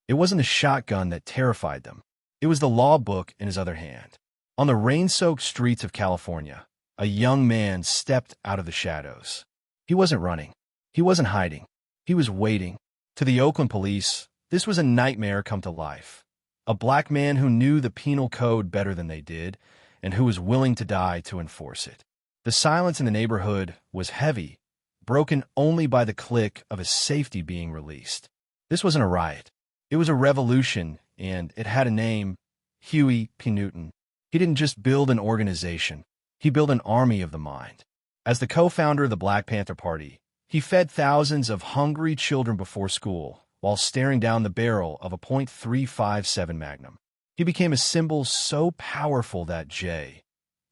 It wasn't a shotgun that terrified them. It was the law book in his other hand. On the rain-soaked streets of California, a young man stepped out of the shadows. He wasn't running. He wasn't hiding. He was waiting. To the Oakland police, this was a nightmare come to life. A black man who knew the penal code better than they did, and who was willing to die to enforce it. The silence in the neighborhood was heavy, broken only by the click of his safety being released. This wasn't a riot. It was a revolution, and it had a name: Huey P. Newton. He didn't just build an organization. He built an army of the mind. As the co-founder of the Black Panther Party, he fed thousands of hungry children before school while staring down the barrel of a .357 Magnum. He became a symbol so powerful that J.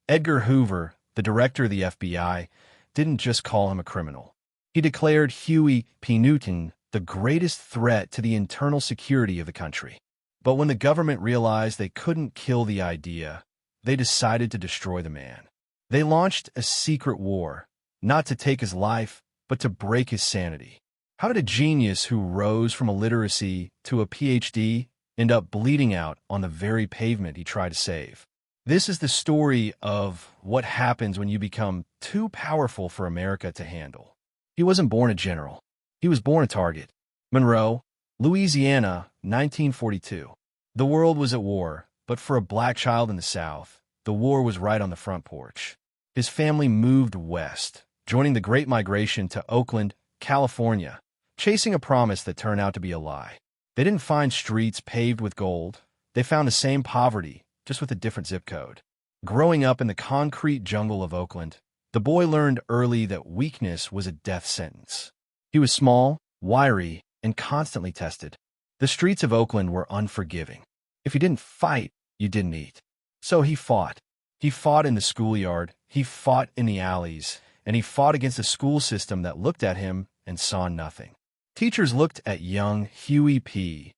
Edgar Hoover, the director of the FBI, didn't just call him a criminal. He declared Huey P. Newton the greatest threat to the internal security of the country. But when the government realized they couldn't kill the idea, they decided to destroy the man. They launched a secret war, not to take his life, but to break his sanity. How did a genius who rose from illiteracy to a Ph.D. end up bleeding out on the very pavement he tried to save? This is the story of what happens when you become too powerful for America to handle. He wasn't born a general. He was born a target. Monroe, Louisiana, 1942. The world was at war, but for a black child in the South, the war was right on the front porch. His family moved west, joining the Great Migration to Oakland, California, chasing a promise that turned out to be a lie. They didn't find streets paved with gold. They found the same poverty, just with a different zip code. Growing up in the concrete jungle of Oakland, the boy learned early that weakness was a death sentence. He was small, wiry, and constantly tested. The streets of Oakland were unforgiving. If you didn't fight, you didn't eat. So he fought. He fought in the schoolyard, he fought in the alleys, and he fought against a school system that looked at him and saw nothing. Teachers looked at young Huey P.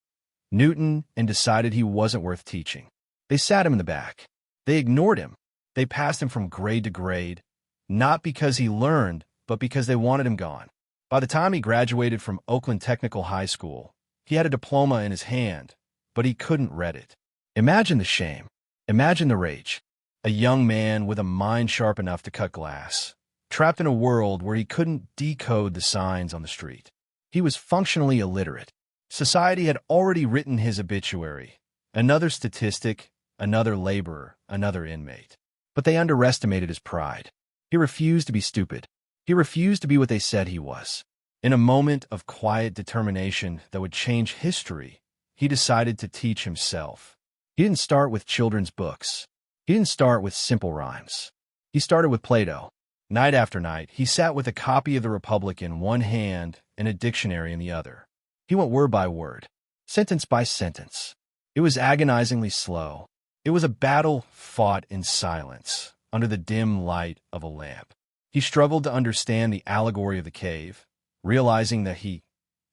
Newton and decided he wasn't worth teaching. They sat him in the back. They ignored him. They passed him from grade to grade, not because he learned, but because they wanted him gone. By the time he graduated from Oakland Technical High School, he had a diploma in his hand, but he couldn't read it. Imagine the shame. Imagine the rage. A young man with a mind sharp enough to cut glass, trapped in a world where he couldn't decode the signs on the street. He was functionally illiterate. Society had already written his obituary. Another statistic, another laborer, another inmate. But they underestimated his pride. He refused to be stupid. He refused to be what they said he was. In a moment of quiet determination that would change history, he decided to teach himself. He didn't start with children's books. He didn't start with simple rhymes. He started with Plato. Night after night, he sat with a copy of the Republic in one hand and a dictionary in the other. He went word by word, sentence by sentence. It was agonizingly slow. It was a battle fought in silence, under the dim light of a lamp. He struggled to understand the allegory of the cave, realizing that he,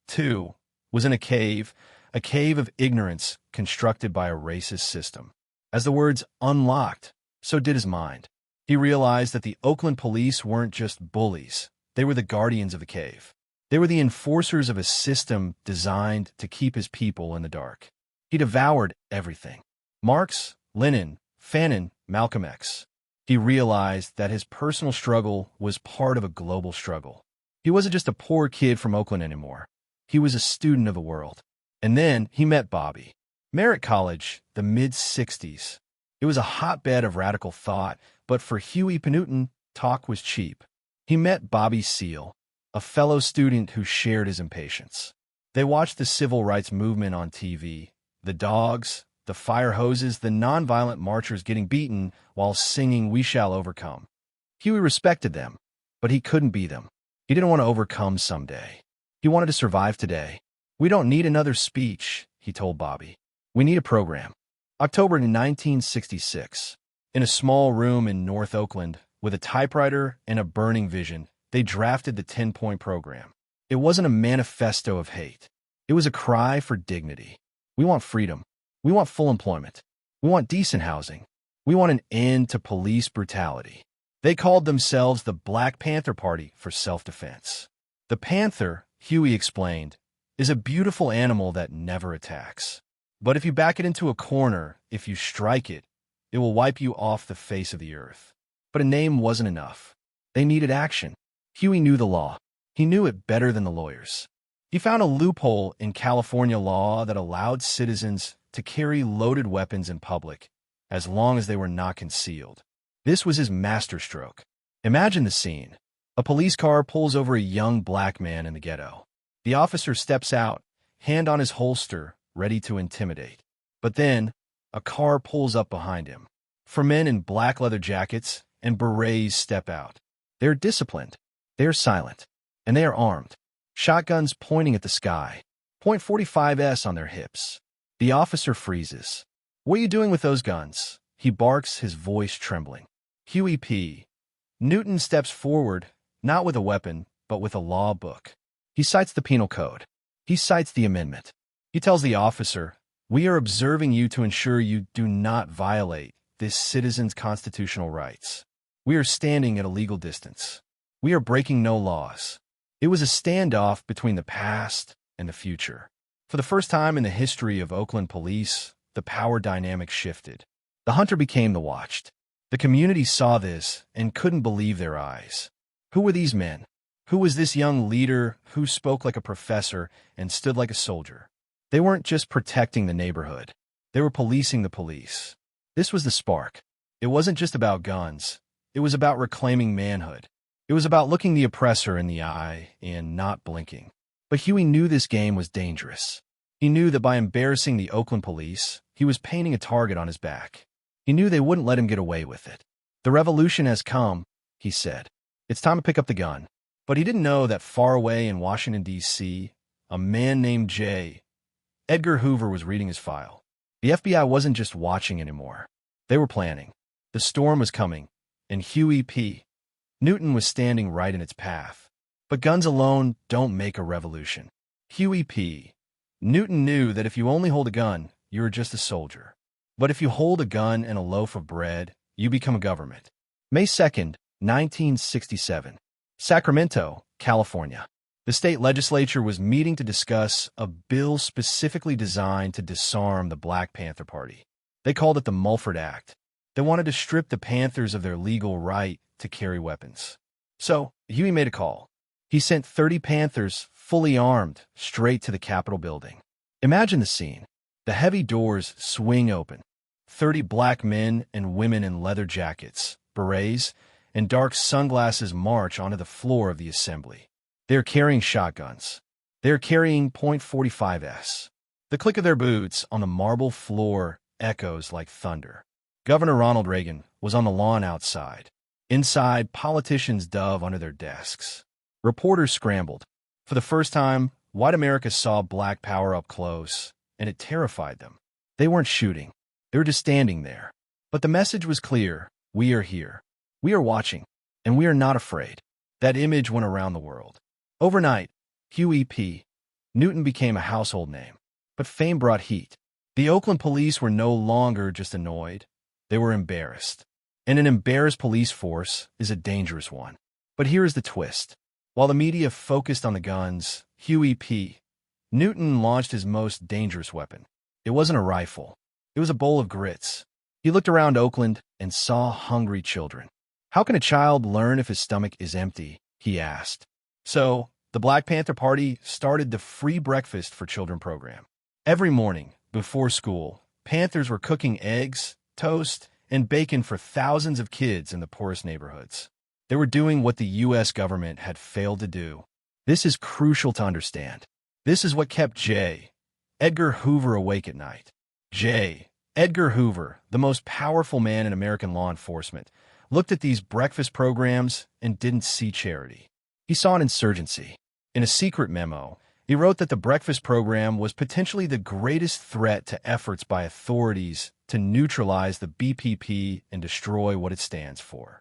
too, was in a cave of ignorance constructed by a racist system. As the words unlocked, so did his mind. He realized that the Oakland police weren't just bullies. They were the guardians of the cave. They were the enforcers of a system designed to keep his people in the dark. He devoured everything. Marx, Lenin, Fanon, Malcolm X. He realized that his personal struggle was part of a global struggle. He wasn't just a poor kid from Oakland anymore. He was a student of the world. And then he met Bobby. Merritt College, the mid-'60s. It was a hotbed of radical thought, but for Huey P. Newton, talk was cheap. He met Bobby Seale, a fellow student who shared his impatience. They watched the civil rights movement on TV, the dogs, the fire hoses, the nonviolent marchers getting beaten while singing "We Shall Overcome." Huey respected them, but he couldn't be them. He didn't want to overcome someday. He wanted to survive today. "We don't need another speech," he told Bobby. "We need a program." October 1966. In a small room in North Oakland, with a typewriter and a burning vision, they drafted the 10-point program. It wasn't a manifesto of hate. It was a cry for dignity. We want freedom. We want full employment. We want decent housing. We want an end to police brutality. They called themselves the Black Panther Party for self-defense. The panther, Huey explained, is a beautiful animal that never attacks. But if you back it into a corner, if you strike it, it will wipe you off the face of the earth. But a name wasn't enough. They needed action. Huey knew the law. He knew it better than the lawyers. He found a loophole in California law that allowed citizens to carry loaded weapons in public, as long as they were not concealed. This was his masterstroke. Imagine the scene. A police car pulls over a young black man in the ghetto. The officer steps out, hand on his holster, ready to intimidate. But then, a car pulls up behind him. 4 men in black leather jackets and berets step out. They're disciplined. They're silent. And they are armed. Shotguns pointing at the sky. .45s on their hips. The officer freezes. "What are you doing with those guns?" He barks, his voice trembling. Huey P. Newton steps forward, not with a weapon, but with a law book. He cites the penal code. He cites the amendment. He tells the officer, "We are observing you to ensure you do not violate this citizen's constitutional rights. We are standing at a legal distance. We are breaking no laws." It was a standoff between the past and the future. For the first time in the history of Oakland police, the power dynamic shifted. The hunter became the watched. The community saw this and couldn't believe their eyes. Who were these men? Who was this young leader who spoke like a professor and stood like a soldier? They weren't just protecting the neighborhood. They were policing the police. This was the spark. It wasn't just about guns. It was about reclaiming manhood. It was about looking the oppressor in the eye and not blinking. But Huey knew this game was dangerous. He knew that by embarrassing the Oakland police, he was painting a target on his back. He knew they wouldn't let him get away with it. "The revolution has come," he said. "It's time to pick up the gun." But he didn't know that far away in Washington, D.C., a man named Edgar Hoover was reading his file. The FBI wasn't just watching anymore. They were planning. The storm was coming, and Huey P. Newton was standing right in its path. But guns alone don't make a revolution. Huey P. Newton knew that if you only hold a gun, you're just a soldier. But if you hold a gun and a loaf of bread, you become a government. May 2nd, 1967. Sacramento, California. The state legislature was meeting to discuss a bill specifically designed to disarm the Black Panther Party. They called it the Mulford Act. They wanted to strip the Panthers of their legal right to carry weapons. So, Huey made a call. He sent 30 Panthers, fully armed, straight to the Capitol building. Imagine the scene. The heavy doors swing open. 30 black men and women in leather jackets, berets, and dark sunglasses march onto the floor of the assembly. They're carrying shotguns. They're carrying .45s. The click of their boots on the marble floor echoes like thunder. Governor Ronald Reagan was on the lawn outside. Inside, politicians dove under their desks. Reporters scrambled. For the first time, white America saw black power up close, and it terrified them. They weren't shooting. They were just standing there. But the message was clear. We are here. We are watching, and we are not afraid. That image went around the world. Overnight, Huey P. Newton became a household name. But fame brought heat. The Oakland police were no longer just annoyed. They were embarrassed. And an embarrassed police force is a dangerous one. But here is the twist. While the media focused on the guns, Huey P. Newton launched his most dangerous weapon. It wasn't a rifle. It was a bowl of grits. He looked around Oakland and saw hungry children. How can a child learn if his stomach is empty? He asked. So, the Black Panther Party started the Free Breakfast for Children program. Every morning, before school, Panthers were cooking eggs, toast, and bacon for thousands of kids in the poorest neighborhoods. They were doing what the U.S. government had failed to do. This is crucial to understand. This is what kept Edgar Hoover awake at night. Edgar Hoover, the most powerful man in American law enforcement, looked at these breakfast programs and didn't see charity. He saw an insurgency. In a secret memo, he wrote that the breakfast program was potentially the greatest threat to efforts by authorities to neutralize the BPP and destroy what it stands for.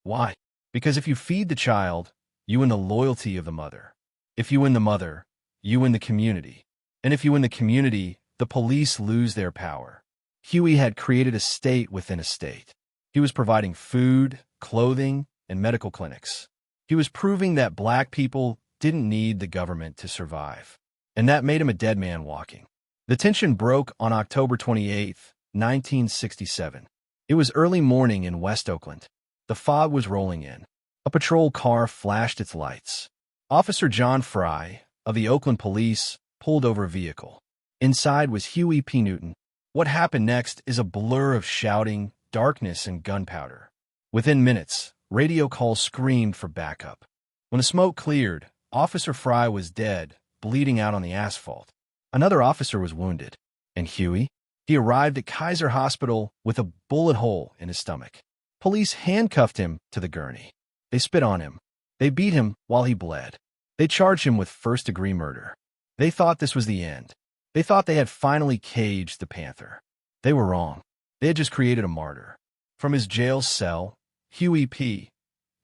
Why? Because if you feed the child, you win the loyalty of the mother. If you win the mother, you win the community. And if you win the community, the police lose their power. Huey had created a state within a state. He was providing food, clothing, and medical clinics. He was proving that black people didn't need the government to survive. and that made him a dead man walking. The tension broke on October 28, 1967. It was early morning in West Oakland. The fog was rolling in. A patrol car flashed its lights. Officer John Fry, of the Oakland Police, pulled over a vehicle. Inside was Huey P. Newton. What happened next is a blur of shouting, darkness, and gunpowder. Within minutes, radio calls screamed for backup. When the smoke cleared, Officer Fry was dead, bleeding out on the asphalt. Another officer was wounded. And Huey? He arrived at Kaiser Hospital with a bullet hole in his stomach. Police handcuffed him to the gurney. They spit on him. They beat him while he bled. They charged him with first-degree murder. They thought this was the end. They thought they had finally caged the Panther. They were wrong. They had just created a martyr. From his jail cell, Huey P.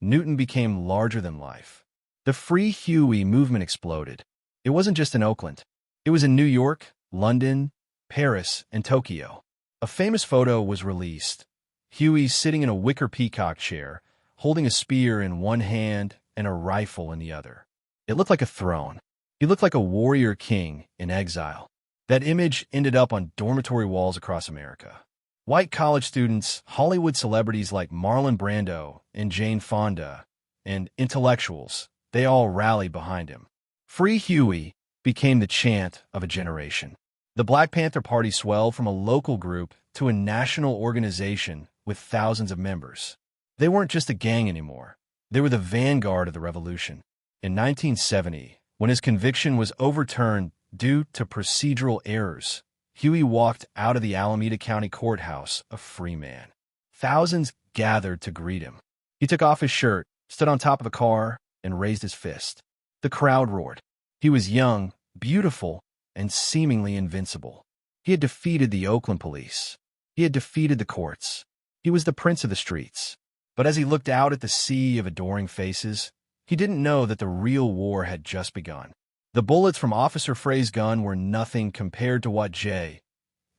Newton became larger than life. The Free Huey movement exploded. It wasn't just in Oakland. It was in New York, London, Paris, and Tokyo. A famous photo was released. Huey sitting in a wicker peacock chair, holding a spear in one hand and a rifle in the other. It looked like a throne. He looked like a warrior king in exile. That image ended up on dormitory walls across America. White college students, Hollywood celebrities like Marlon Brando and Jane Fonda, and intellectuals, they all rallied behind him. Free Huey became the chant of a generation. The Black Panther Party swelled from a local group to a national organization with thousands of members. They weren't just a gang anymore. They were the vanguard of the revolution. In 1970, when his conviction was overturned due to procedural errors, Huey walked out of the Alameda County Courthouse a free man. Thousands gathered to greet him. He took off his shirt, stood on top of the car, and raised his fist. The crowd roared. He was young, beautiful, and seemingly invincible. He had defeated the Oakland police. He had defeated the courts. He was the prince of the streets. But as he looked out at the sea of adoring faces, he didn't know that the real war had just begun. The bullets from Officer Fray's gun were nothing compared to what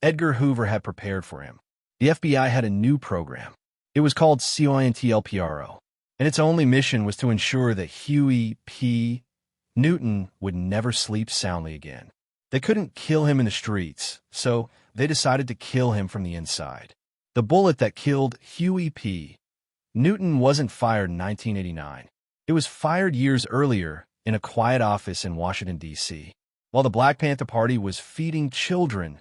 Edgar Hoover had prepared for him. The FBI had a new program. It was called COINTELPRO, and its only mission was to ensure that Huey P. Newton would never sleep soundly again. They couldn't kill him in the streets, so they decided to kill him from the inside. The bullet that killed Huey P. Newton wasn't fired in 1989. It was fired years earlier in a quiet office in Washington, D.C. While the Black Panther Party was feeding children,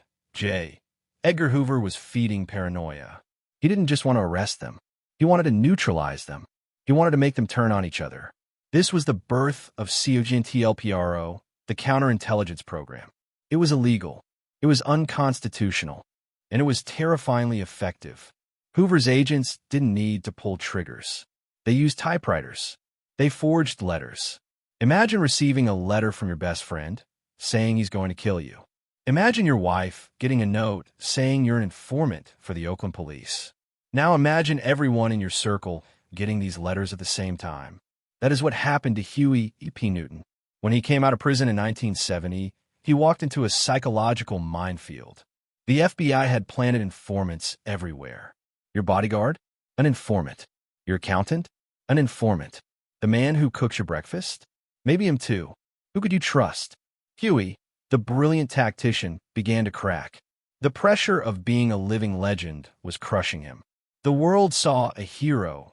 Edgar Hoover was feeding paranoia. He didn't just want to arrest them. He wanted to neutralize them. He wanted to make them turn on each other. This was the birth of COINTELPRO, the counterintelligence program. It was illegal. It was unconstitutional. And it was terrifyingly effective. Hoover's agents didn't need to pull triggers. They used typewriters. They forged letters. Imagine receiving a letter from your best friend saying he's going to kill you. Imagine your wife getting a note saying you're an informant for the Oakland police. Now imagine everyone in your circle getting these letters at the same time. That is what happened to Huey P. Newton. When he came out of prison in 1970, he walked into a psychological minefield. The FBI had planted informants everywhere. Your bodyguard? An informant. Your accountant? An informant. The man who cooks your breakfast? Maybe him too. Who could you trust? Huey, the brilliant tactician, began to crack. The pressure of being a living legend was crushing him. The world saw a hero,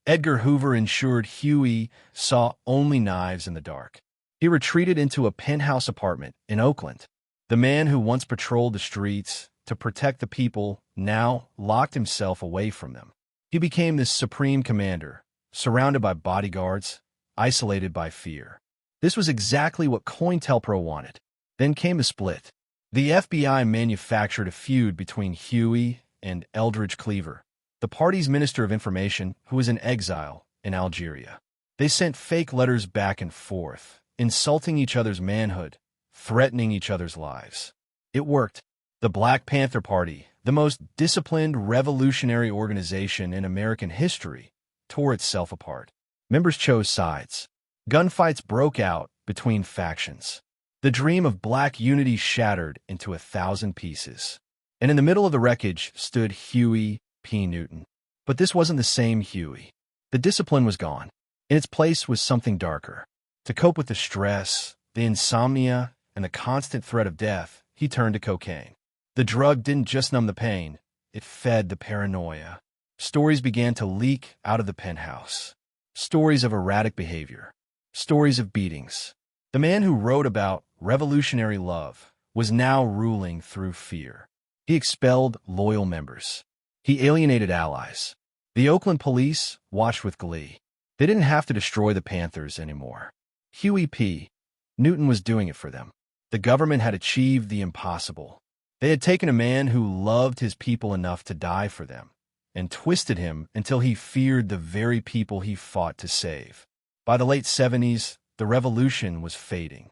Edgar Hoover ensured Huey saw only knives in the dark. He retreated into a penthouse apartment in Oakland. The man who once patrolled the streets to protect the people now locked himself away from them. He became this supreme commander, surrounded by bodyguards, isolated by fear. This was exactly what COINTELPRO wanted. Then came a split. The FBI manufactured a feud between Huey and Eldridge Cleaver, the party's Minister of Information who was in exile in Algeria. They sent fake letters back and forth, insulting each other's manhood, threatening each other's lives. It worked. The Black Panther Party, the most disciplined revolutionary organization in American history, tore itself apart. Members chose sides. Gunfights broke out between factions. The dream of black unity shattered into 1,000 pieces. And in the middle of the wreckage stood Huey P. Newton. But this wasn't the same Huey. The discipline was gone. In its place was something darker. To cope with the stress, the insomnia, and the constant threat of death, he turned to cocaine. The drug didn't just numb the pain, it fed the paranoia. Stories began to leak out of the penthouse. Stories of erratic behavior. Stories of beatings. The man who wrote about revolutionary love was now ruling through fear. He expelled loyal members. He alienated allies. The Oakland police watched with glee. They didn't have to destroy the Panthers anymore. Huey P. Newton was doing it for them. The government had achieved the impossible. They had taken a man who loved his people enough to die for them and twisted him until he feared the very people he fought to save. By the late 70s, the revolution was fading.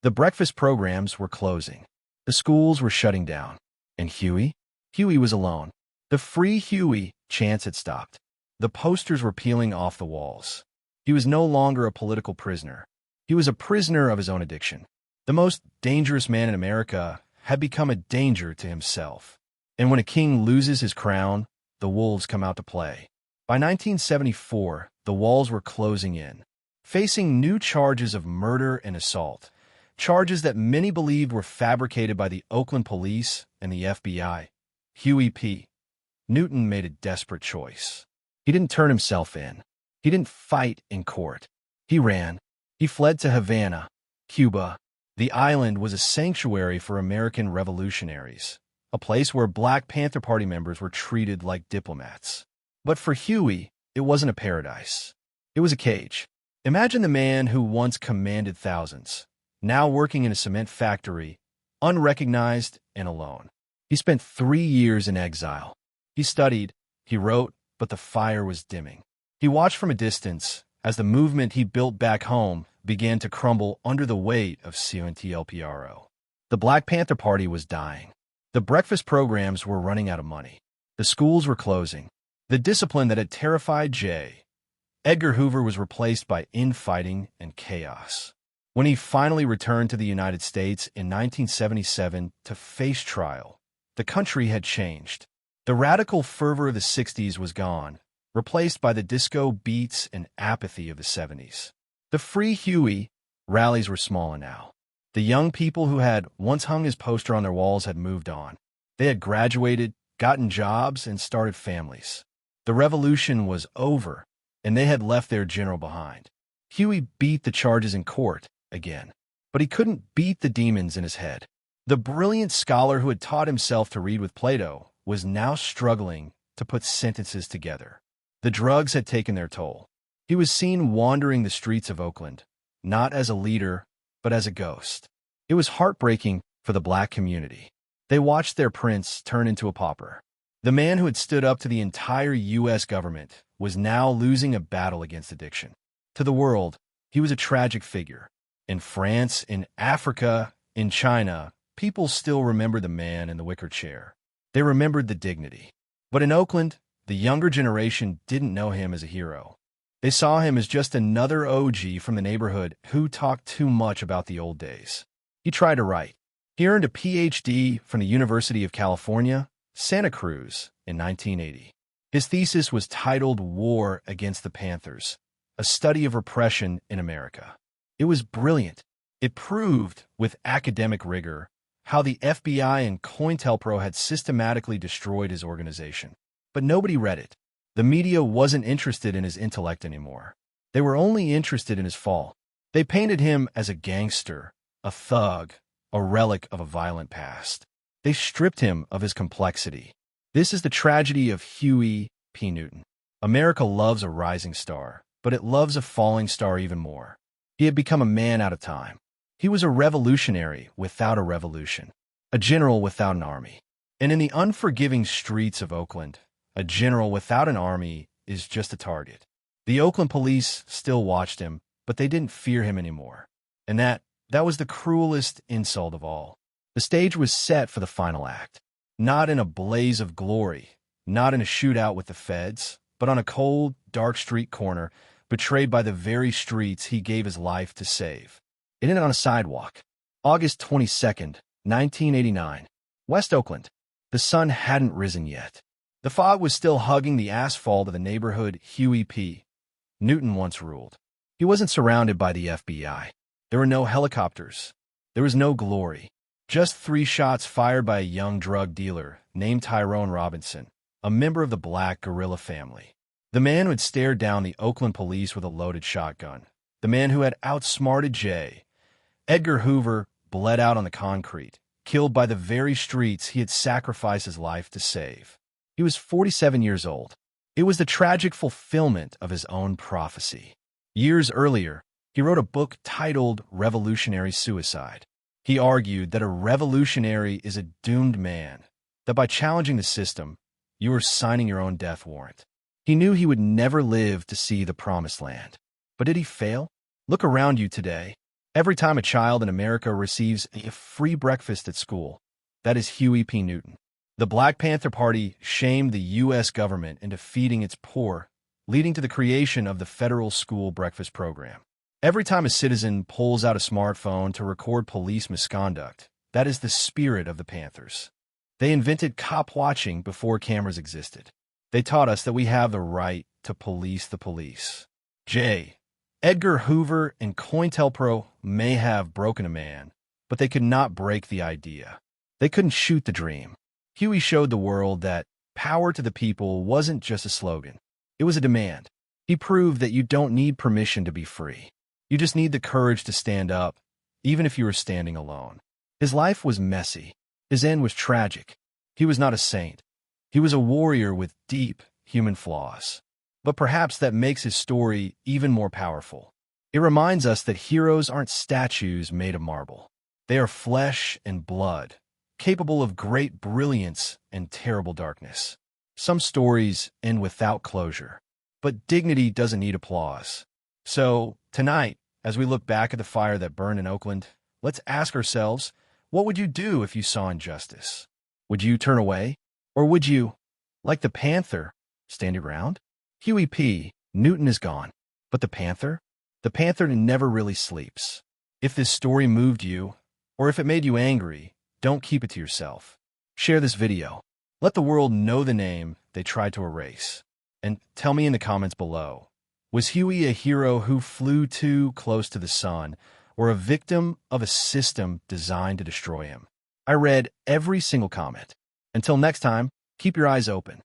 The breakfast programs were closing. The schools were shutting down. And Huey? Huey was alone. The Free Huey chants had stopped. The posters were peeling off the walls. He was no longer a political prisoner. He was a prisoner of his own addiction. The most dangerous man in America had become a danger to himself. And when a king loses his crown, the wolves come out to play. By 1974, the walls were closing in, facing new charges of murder and assault, charges that many believed were fabricated by the Oakland police and the FBI. Huey P. Newton made a desperate choice. He didn't turn himself in. He didn't fight in court. He ran. He fled to Havana, Cuba. The island was a sanctuary for American revolutionaries, a place where Black Panther Party members were treated like diplomats. But for Huey, it wasn't a paradise. It was a cage. Imagine the man who once commanded thousands, now working in a cement factory, unrecognized and alone. He spent 3 years in exile. He studied, he wrote, but the fire was dimming. He watched from a distance as the movement he built back home began to crumble under the weight of COINTELPRO. The Black Panther Party was dying. The breakfast programs were running out of money. The schools were closing. The discipline that had terrified Edgar Hoover was replaced by infighting and chaos. When he finally returned to the United States in 1977 to face trial, the country had changed. The radical fervor of the 60s was gone, replaced by the disco beats and apathy of the 70s. The Free Huey rallies were smaller now. The young people who had once hung his poster on their walls had moved on. They had graduated, gotten jobs, and started families. The revolution was over, and they had left their general behind. Huey beat the charges in court again, but he couldn't beat the demons in his head. The brilliant scholar who had taught himself to read with Plato was now struggling to put sentences together. The drugs had taken their toll. He was seen wandering the streets of Oakland, not as a leader, but as a ghost. It was heartbreaking for the Black community. They watched their prince turn into a pauper. The man who had stood up to the entire U.S. government was now losing a battle against addiction. To the world, he was a tragic figure. In France, in Africa, in China, people still remembered the man in the wicker chair. They remembered the dignity. But in Oakland, the younger generation didn't know him as a hero. They saw him as just another OG from the neighborhood who talked too much about the old days. He tried to write. He earned a Ph.D. from the University of California, Santa Cruz, in 1980. His thesis was titled War Against the Panthers, a study of repression in America. It was brilliant. It proved, with academic rigor, how the FBI and COINTELPRO had systematically destroyed his organization. But nobody read it. The media wasn't interested in his intellect anymore. They were only interested in his fall. They painted him as a gangster, a thug, a relic of a violent past. They stripped him of his complexity. This is the tragedy of Huey P. Newton. America loves a rising star, but it loves a falling star even more. He had become a man out of time. He was a revolutionary without a revolution, a general without an army. And in the unforgiving streets of Oakland, a general without an army is just a target. The Oakland police still watched him, but they didn't fear him anymore. And that was the cruelest insult of all. The stage was set for the final act. Not in a blaze of glory, not in a shootout with the feds, but on a cold, dark street corner, betrayed by the very streets he gave his life to save. It ended on a sidewalk. August 22nd, 1989. West Oakland. The sun hadn't risen yet. The fog was still hugging the asphalt of the neighborhood Huey P. Newton once ruled. He wasn't surrounded by the FBI. There were no helicopters. There was no glory. Just 3 shots fired by a young drug dealer named Tyrone Robinson, a member of the Black guerrilla family. The man who had stared down the Oakland police with a loaded shotgun. The man who had outsmarted Jay. Edgar Hoover bled out on the concrete, killed by the very streets he had sacrificed his life to save. He was 47 years old. It was the tragic fulfillment of his own prophecy. Years earlier, he wrote a book titled Revolutionary Suicide. He argued that a revolutionary is a doomed man, that by challenging the system, you are signing your own death warrant. He knew he would never live to see the promised land. But did he fail? Look around you today. Every time a child in America receives a free breakfast at school, that is Huey P. Newton. The Black Panther Party shamed the U.S. government into feeding its poor, leading to the creation of the federal school breakfast program. Every time a citizen pulls out a smartphone to record police misconduct, that is the spirit of the Panthers. They invented cop watching before cameras existed. They taught us that we have the right to police the police. Edgar Hoover and COINTELPRO may have broken a man, but they could not break the idea. They couldn't shoot the dream. Huey showed the world that power to the people wasn't just a slogan. It was a demand. He proved that you don't need permission to be free. You just need the courage to stand up, even if you were standing alone. His life was messy. His end was tragic. He was not a saint. He was a warrior with deep human flaws. But perhaps that makes his story even more powerful. It reminds us that heroes aren't statues made of marble. They are flesh and blood, capable of great brilliance and terrible darkness. Some stories end without closure, but dignity doesn't need applause. So, tonight, as we look back at the fire that burned in Oakland, let's ask ourselves, what would you do if you saw injustice? Would you turn away? Or would you, like the panther, stand your ground? Huey P. Newton is gone, but the panther? The panther never really sleeps. If this story moved you, or if it made you angry, don't keep it to yourself. Share this video. Let the world know the name they tried to erase. And tell me in the comments below, was Huey a hero who flew too close to the sun, or a victim of a system designed to destroy him? I read every single comment. Until next time, keep your eyes open.